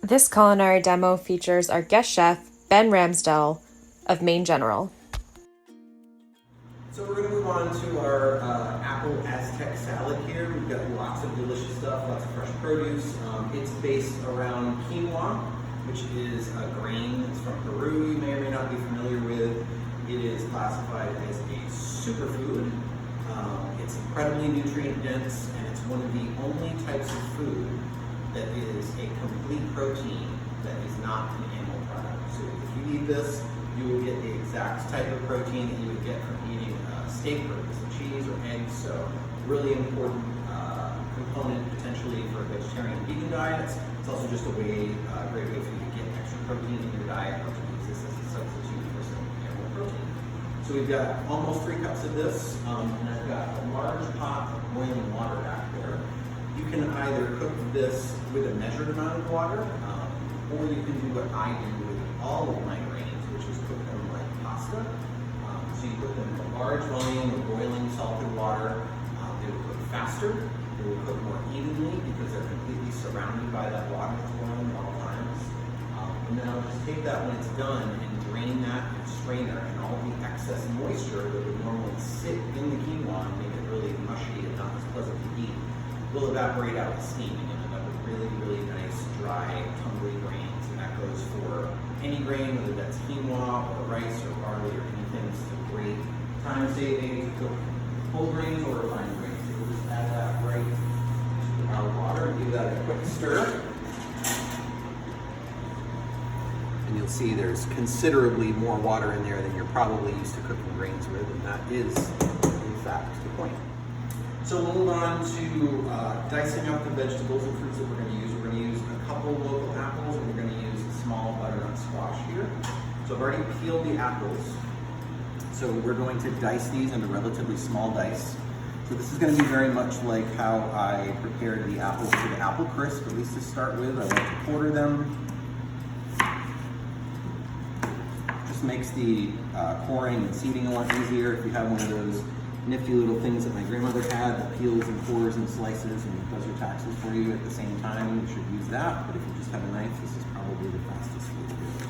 This culinary demo features our guest chef, Ben Ramsdell of Maine General. So we're going to move on to our apple Aztec salad here. We've got lots of delicious stuff, lots of fresh produce. It's based around quinoa, which is a grain that's from Peru you may or may not be familiar with. It is classified as a superfood. It's incredibly nutrient dense, and it's one of the only types of food that is a complete protein that is not an animal product. So if you eat this, you will get the exact type of protein that you would get from eating steak or a piece of cheese or eggs. So really important component potentially for vegetarian and vegan diets. It's also just a great way for you to get extra protein in your diet or to use this as a substitute for some animal protein. So we've got almost 3 cups of this, and I've got a large pot of boiling water back there. You can either cook this with a measured amount of water, or you can do what I do with all of my grains, which is cook them like pasta. So you cook them in a large volume of boiling salted water. They will cook faster, they will cook more evenly because they're completely surrounded by that water that's boiling at all times. And then I'll just take that when it's done and drain that in a strainer, and all the excess moisture that would normally sit in the quinoa and make it really mushy and not as pleasant to eat will evaporate out with steam and end up with really, really nice, dry, tumbly grains. And that goes for any grain, whether that's quinoa or rice or barley or anything. This is a great time saving to cook whole grains or refined grains. So we'll just add that right to our water and give that a quick stir. And you'll see there's considerably more water in there than you're probably used to cooking grains with, and that is, in fact, the point. So we'll move on to dicing up the vegetables and fruits that we're going to use. We're going to use a couple local apples, and we're going to use a small butternut squash here. So I've already peeled the apples. So we're going to dice these into relatively small dice. So this is going to be very much like how I prepared the apples for the apple crisp, at least to start with. I like to quarter them. Just makes the coring and seeding a lot easier. If you have one of those nifty little things that my grandmother had that peels and cores and slices and does your taxes for you at the same time, you should use that. But if you just have a knife, this is probably the fastest way to do it.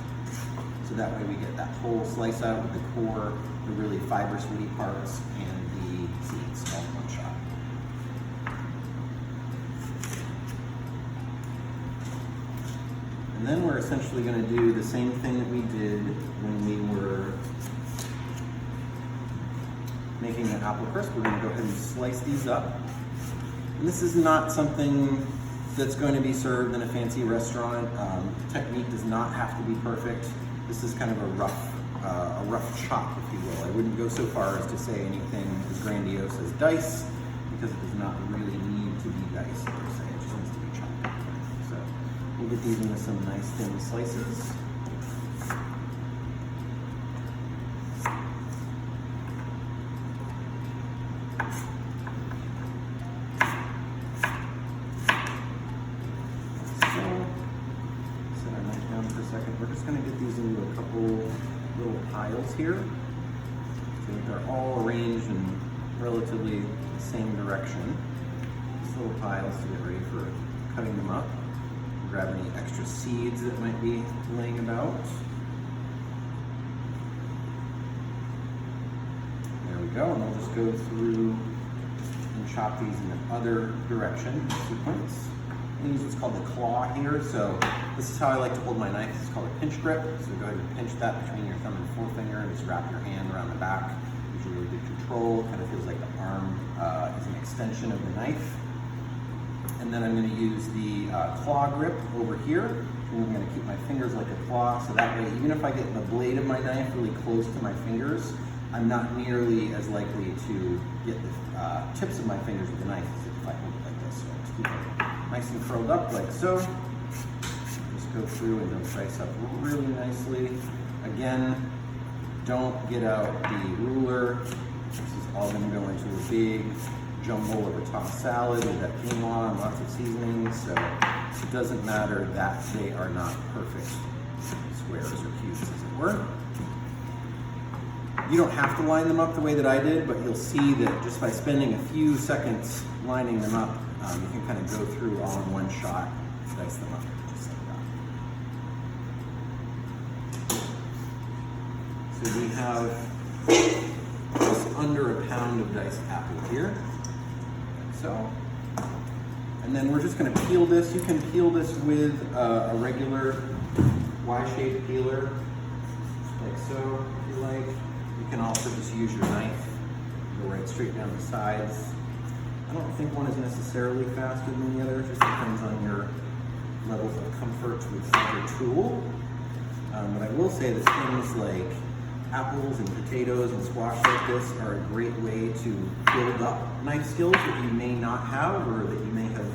So that way we get that whole slice out with the core, the really fibrous woody parts, and the seeds all in one shot. And then we're essentially going to do the same thing that we did when we were making an apple crisp. We're going to go ahead and slice these up. And this is not something that's going to be served in a fancy restaurant. The technique does not have to be perfect. This is kind of a rough chop, if you will. I wouldn't go so far as to say anything as grandiose as dice, because it does not really need to be diced per se. It just needs to be chopped. So we'll get these into some nice thin slices. We're just going to get these into a couple little piles here. So they're all arranged in relatively the same direction. These little piles to get ready for cutting them up. Grab any extra seeds that might be laying about. There we go, and we'll just go through and chop these in the other direction in sequence. I use what's called the claw here. So this is how I like to hold my knife. This is called a pinch grip. So go ahead and pinch that between your thumb and forefinger and just wrap your hand around the back. Gives you really good control. Kind of feels like the arm is an extension of the knife. And then I'm going to use the claw grip over here. And I'm going to keep my fingers like a claw, so that way even if I get the blade of my knife really close to my fingers, I'm not nearly as likely to get the tips of my fingers with the knife as if I hold it like this. So I just keep it nice and curled up like so. Just go through and they'll dice up really nicely. Again, don't get out the ruler. This is all going to go into a big jumble of a tossed salad with that quinoa and lots of seasonings. So it doesn't matter that they are not perfect squares or cubes, as it were. You don't have to line them up the way that I did, but you'll see that just by spending a few seconds lining them up, you can kind of go through all in one shot, dice them up, just like that. So we have just under a pound of diced apple here, like so. And then we're just going to peel this. You can peel this with a regular Y-shaped peeler, like so, if you like. You can also just use your knife, go right straight down the sides. I don't think one is necessarily faster than the other. It just depends on your levels of comfort with your tool. But I will say that things like apples and potatoes and squash like this are a great way to build up knife skills that you may not have or that you may have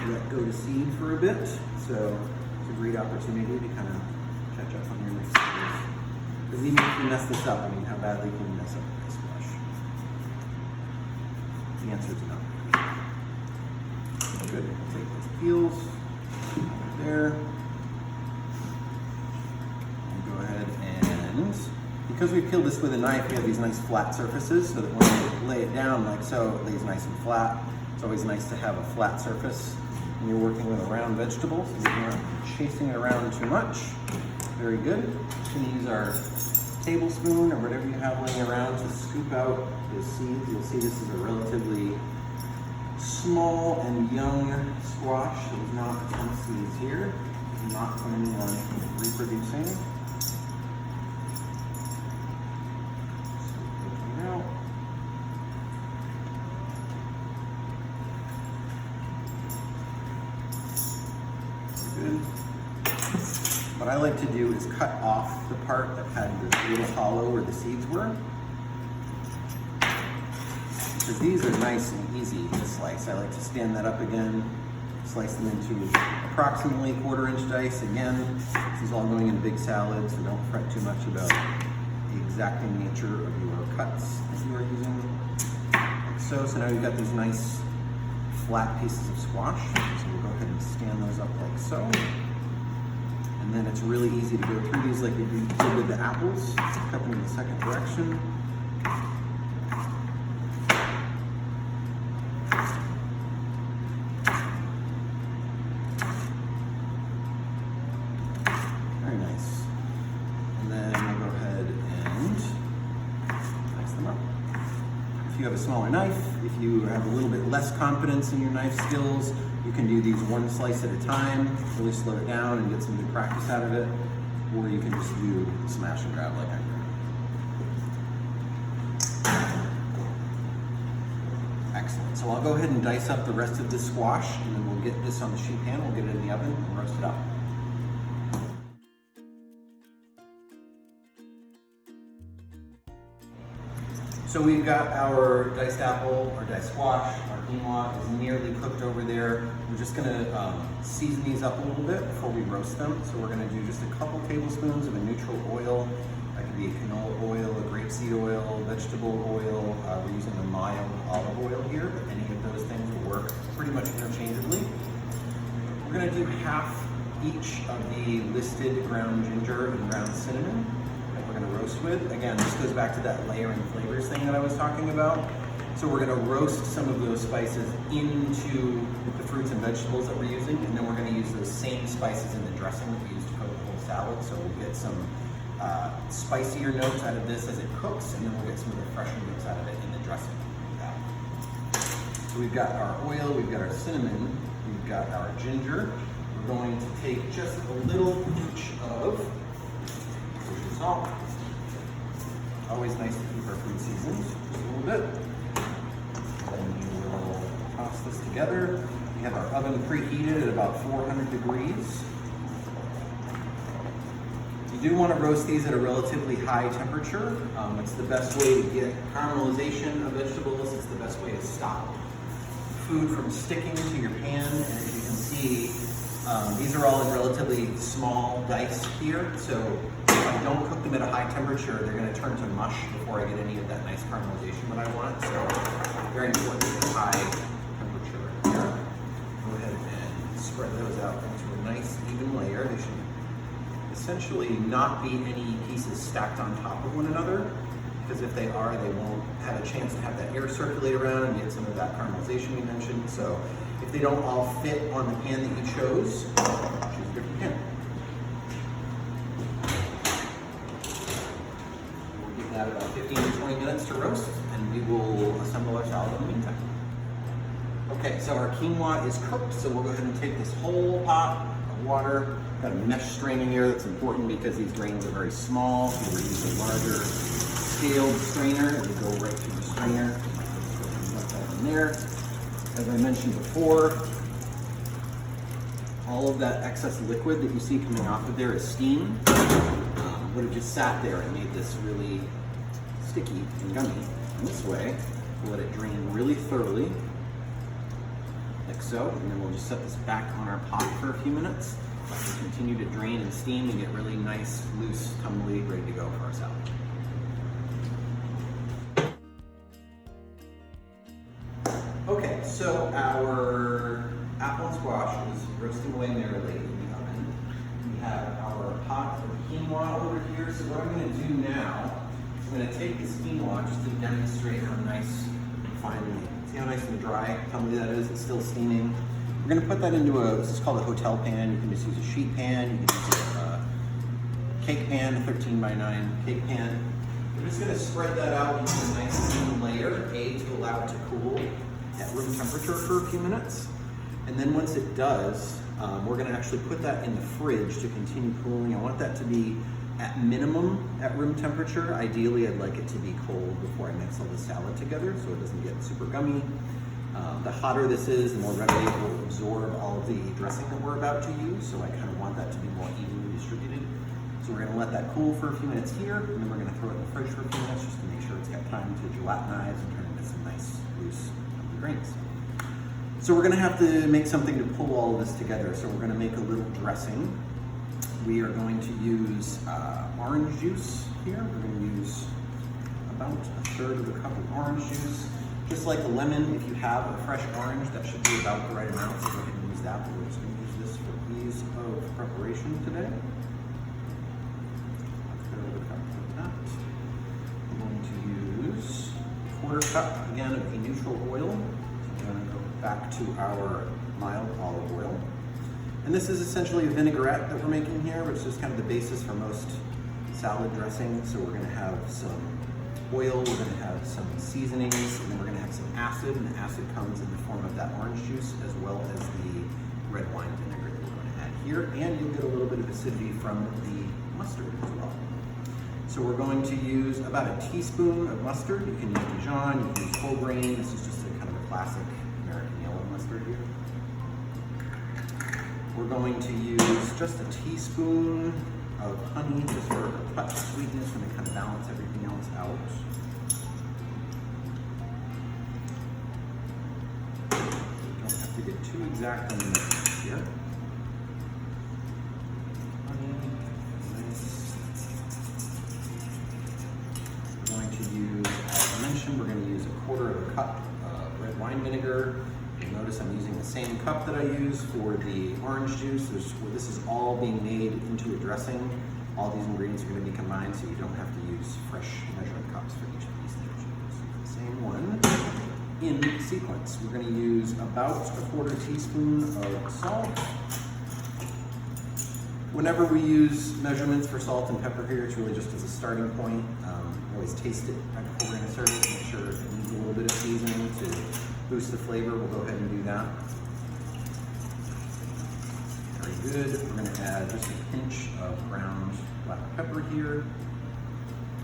let go to seed for a bit. So it's a great opportunity to kind of catch up on your knife skills. Because even if you mess this up, I mean, how badly can you mess up a nice squash? The answer is no. Good. We'll take those peels right there. And go ahead and, because we peeled this with a knife, we have these nice flat surfaces so that when you lay it down like so, it lays nice and flat. It's always nice to have a flat surface when you're working with a round vegetable, so you're not chasing it around too much. Very good. Just going to use our tablespoon or whatever you have laying around to scoop out the seeds. You'll see this is a relatively small and young squash. There's not a ton of seeds here. I'm not planning on reproducing. Scoop it out. Good. What I like to do is cut off the part that had the little hollow where the seeds were. Because these are nice and easy to slice. I like to stand that up again, slice them into approximately 1/4 inch dice. Again, this is all going in a big salad, so don't fret too much about the exacting nature of your cuts that you are using. Like so. So now you've got these nice flat pieces of squash. So we'll go ahead and stand those up like so. And then it's really easy to go through these like you did with the apples. Cut them in the second direction. Very nice. And then we'll go ahead and dice them up. If you have a smaller knife, if you have a little bit less confidence in your knife skills, you can do these one slice at a time, really slow it down and get some good practice out of it, or you can just do smash and grab like I'm doing. Excellent. So I'll go ahead and dice up the rest of this squash, and then we'll get this on the sheet pan, we'll get it in the oven and roast it up. So we've got our diced apple, our diced squash, our quinoa is nearly cooked over there. We're just gonna season these up a little bit before we roast them. So we're gonna do just a couple tablespoons of a neutral oil. That could be a canola oil, a grapeseed oil, vegetable oil. We're using a mild olive oil here, but any of those things will work pretty much interchangeably. We're gonna do half each of the listed ground ginger and ground cinnamon that we're gonna roast with. Again, this goes back to that layering flavors thing that I was talking about. So we're gonna roast some of those spices into the fruits and vegetables that we're using, and then we're gonna use those same spices in the dressing that we used to cook the whole salad. So we'll get some spicier notes out of this as it cooks, and then we'll get some of the fresher notes out of it in the dressing. So we've got our oil, we've got our cinnamon, we've got our ginger. We're going to take just a little pinch of salt. Always nice to keep our food seasoned, just a little bit. Then we will toss this together. We have our oven preheated at about 400 degrees. You do want to roast these at a relatively high temperature. It's the best way to get caramelization of vegetables. It's the best way to stop food from sticking to your pan. And as you can see, these are all in relatively small dice here. So if I don't cook them at a high temperature, they're going to turn to mush before I get any of that nice caramelization that I want. So very important to high temperature here. Go ahead and spread those out into a nice even layer. They should essentially not be any pieces stacked on top of one another, because if they are, they won't have a chance to have that air circulate around and get some of that caramelization we mentioned. So if they don't all fit on the pan that you chose, choose a different pan. Okay, so our quinoa is cooked, so we'll go ahead and take this whole pot of water. Got a mesh strainer here that's important because these grains are very small. So we're using a larger scaled strainer, and we go right through the strainer. Let that in there. As I mentioned before, all of that excess liquid that you see coming off of there is steam. Would have just sat there and made this really sticky and gummy. And this way, we'll let it drain really thoroughly, like so, and then we'll just set this back on our pot for a few minutes. We'll continue to drain and steam and get really nice, loose, tumbly, ready to go for our salad. Okay, so our apple and squash is roasting away merrily in the oven. We have our pot of quinoa over here. So what I'm going to do now is I'm going to take this quinoa just to demonstrate how nice and finely, see how nice and dry, tumbly that is. It's still steaming. We're going to put that into this is called a hotel pan. You can just use a sheet pan. You can use a cake pan, a 13 by 9 cake pan. We're just going to spread that out into a nice thin layer, to allow it to cool at room temperature for a few minutes. And then once it does, we're going to actually put that in the fridge to continue cooling. I want that to be at minimum at room temperature. Ideally, I'd like it to be cold before I mix all the salad together so it doesn't get super gummy. The hotter this is, the more readily it will absorb all of the dressing that we're about to use. So I kind of want that to be more evenly distributed. So we're going to let that cool for a few minutes here, and then we're going to throw it in the fridge for a few minutes just to make sure it's got time to gelatinize and turn into some nice, loose grains. So we're going to have to make something to pull all of this together. So we're going to make a little dressing. We are going to use orange juice here. We're going to use about 1/3 of a cup of orange juice. Just like a lemon, if you have a fresh orange, that should be about the right amount. So go ahead and use that. But we're just going to use this for ease of preparation today. 1/3 of a cup of that. I'm going to use 1/4 cup again of a neutral oil. We're going to go back to our mild olive oil. And this is essentially a vinaigrette that we're making here, which is kind of the basis for most salad dressing. So we're going to have some oil, we're going to have some seasonings, and then we're going to have some acid. And the acid comes in the form of that orange juice as well as the red wine vinegar that we're going to add here. And you'll get a little bit of acidity from the mustard as well. So we're going to use about a teaspoon of mustard. You can use Dijon, you can use whole grain. This is just a kind of a classic American yellow mustard here. We're going to use just a teaspoon of honey just for a touch of sweetness and to kind of balance everything else out. Don't have to get too exact on the mix here. We're going to use, as I mentioned, we're going to use 1/4 of a cup of red wine vinegar. You'll notice I'm using the same cup that I use for the orange juice. This is all being made into a dressing. All these ingredients are going to be combined, so you don't have to use fresh measuring cups for each of these things. Use the same one in sequence. We're going to use about 1/4 teaspoon of salt. Whenever we use measurements for salt and pepper here, it's really just as a starting point. Always taste it right before we're going to serve it. Make sure it needs a little bit of seasoning to boost the flavor. We'll go ahead and do that. Very good. We're going to add just a pinch of ground black pepper here.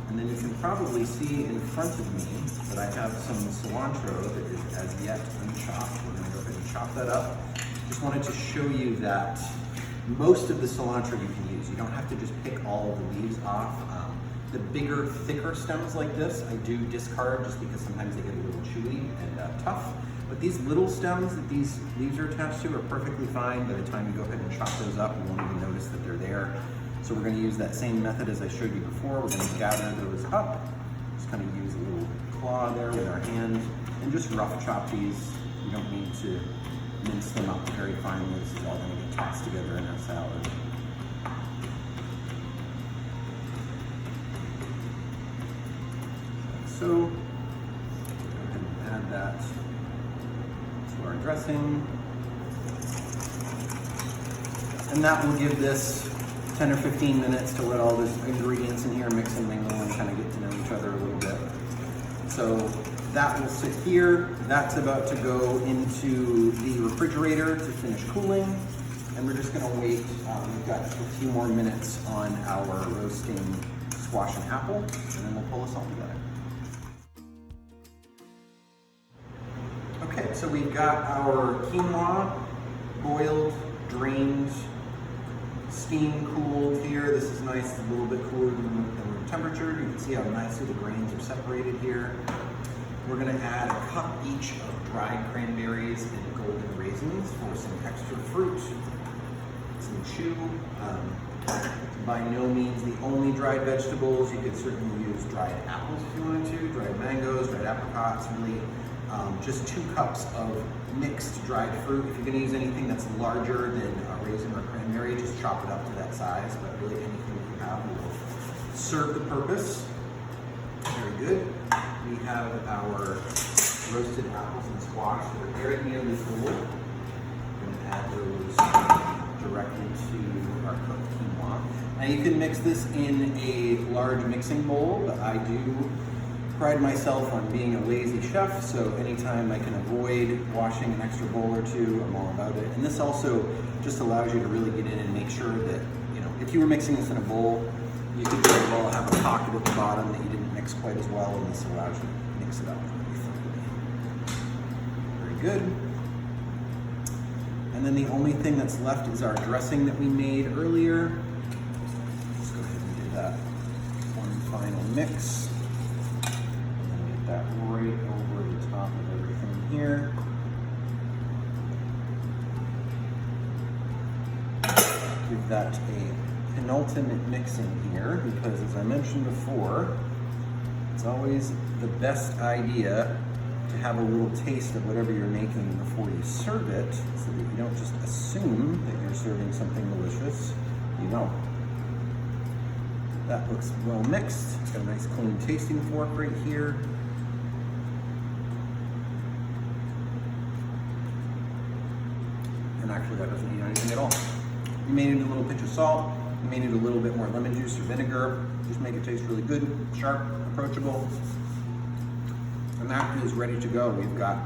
And then you can probably see in front of me that I have some cilantro that is as yet unchopped. We're going to go ahead and chop that up. Just wanted to show you that most of the cilantro you can use. You don't have to just pick all of the leaves off. The bigger, thicker stems like this, I do discard just because sometimes they get a little chewy and tough. But these little stems that these leaves are attached to are perfectly fine. By the time you go ahead and chop those up, you won't even notice that they're there. So we're going to use that same method as I showed you before. We're going to gather those up. Just kind of use a little claw there with our hand and just rough chop these. You don't need to mince them up very finely. This is all going to get tossed together in our salad. So, go ahead and add that to our dressing. And that will give this 10 or 15 minutes to let all those ingredients in here mix and mingle and kind of get to know each other a little bit. So that will sit here. That's about to go into the refrigerator to finish cooling. And we're just gonna wait. We've got just a few more minutes on our roasting squash and apple, and then we'll pull this all together. Okay, so we've got our quinoa boiled, drained, steam cooled here. This is nice, a little bit cooler than room temperature. You can see how nicely the grains are separated here. We're gonna add a cup each of dried cranberries and golden raisins for some extra fruit, some chew. By no means the only dried vegetables. You could certainly use dried apples if you wanted to, dried mangoes, dried apricots, really just 2 cups of mixed dried fruit. If you're gonna use anything that's larger than a raisin or cranberry, just chop it up to that size, but really anything that you have will serve the purpose. Very good. We have our roasted apples and squash that are very nearly cool. We're gonna add those directly to our cooked quinoa. Now you can mix this in a large mixing bowl, but I do pride myself on being a lazy chef, so anytime I can avoid washing an extra bowl or two, I'm all about it. And this also just allows you to really get in and make sure that, you know, if you were mixing this in a bowl, you could very well have a pocket at the bottom that you didn't mix quite as well, and this allows you to mix it up really thoroughly. Very good. And then the only thing that's left is our dressing that we made earlier. Let's go ahead and do that one final mix. That right over the top of everything here. Give that a penultimate mix in here, because as I mentioned before, it's always the best idea to have a little taste of whatever you're making before you serve it, so that you don't just assume that you're serving something delicious. You don't. That looks well mixed. It's got a nice clean tasting fork right here. And actually that doesn't need anything at all. You may need a little pinch of salt, you may need a little bit more lemon juice or vinegar, just make it taste really good, sharp, approachable. And that is ready to go. We've got,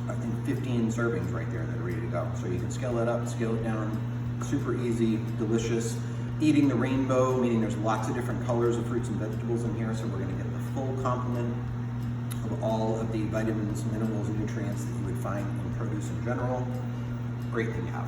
I think, 15 servings right there that are ready to go. So you can scale that up, scale it down, super easy, delicious. Eating the rainbow, meaning there's lots of different colors of fruits and vegetables in here, so we're gonna get the full complement of all of the vitamins, minerals, and nutrients that you would find in produce in general. Great thing to have.